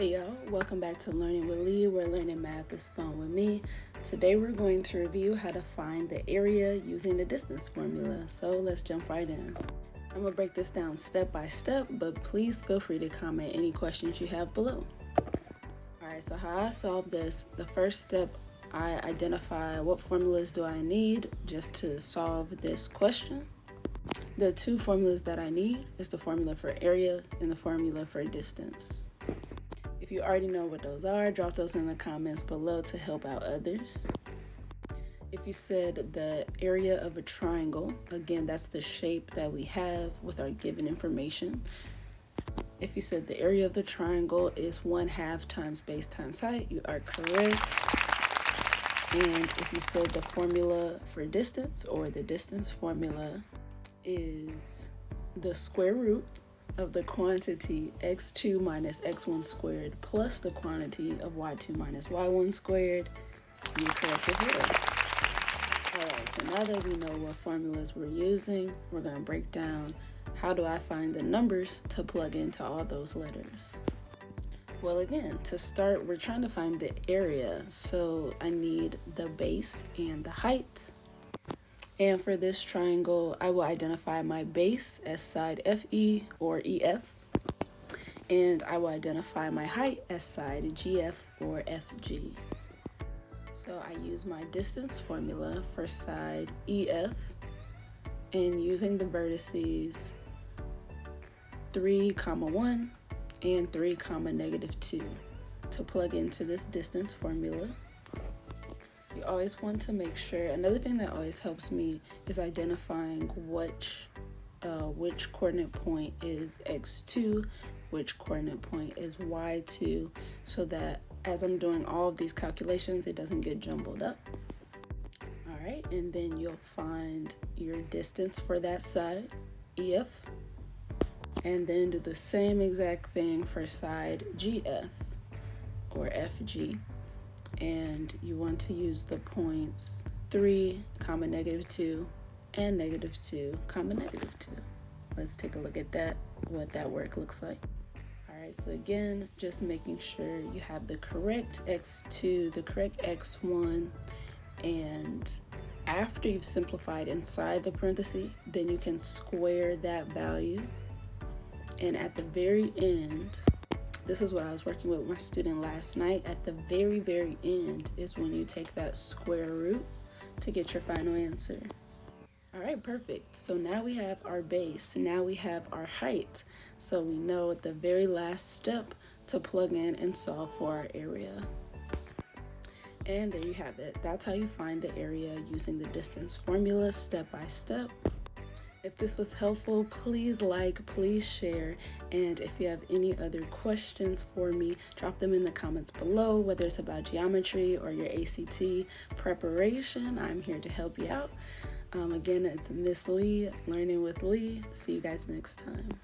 Hey y'all, welcome back to Learning with Lee, where learning math is fun with me. Today we're going to review how to find the area using the distance formula, so let's jump right in. I'm going to break this down step by step, but please feel free to comment any questions you have below. Alright, so how I solve this, the first step, I identify what formulas do I need just to solve this question. The two formulas that I need is the formula for area and the formula for distance. If you already know what those are, drop those in the comments below to help out others. If you said the area of a triangle, again, that's the shape that we have with our given information. If you said the area of the triangle is 1/2 times base times height, you are correct. And if you said the formula for distance or the distance formula is the square root of the quantity x2 minus x1 squared plus the quantity of y2 minus y1 squared, you correct as well. Alright, so now that we know what formulas we're using, we're going to break down how do I find the numbers to plug into all those letters. Well, again, to start, we're trying to find the area, so I need the base and the height. And for this triangle, I will identify my base as side FE or EF. And I will identify my height as side GF or FG. So I use my distance formula for side EF and using the vertices 3, 1 and 3, -2 to plug into this distance formula. You always want to make sure, another thing that always helps me is identifying which coordinate point is x2, which coordinate point is y2, so that as I'm doing all of these calculations, it doesn't get jumbled up. All right, and then you'll find your distance for that side, EF, and then do the same exact thing for side GF or FG. And you want to use the points 3, -2 and -2, -2. Let's take a look at that, what that work looks like. All right, so again, just making sure you have the correct x2, the correct x1, and after you've simplified inside the parenthesis, then you can square that value. And at the very end, this is what I was working with my student last night. At the very end is when you take that square root to get your final answer. All right, perfect. So now we have our base. Now we have our height. So we know the very last step to plug in and solve for our area. And there you have it. That's how you find the area using the distance formula step by step. If this was helpful, please like, please share, and if you have any other questions for me, drop them in the comments below, whether it's about geometry or your ACT preparation. I'm here to help you out. Again, it's Miss Lee, Learning with Lee. See you guys next time.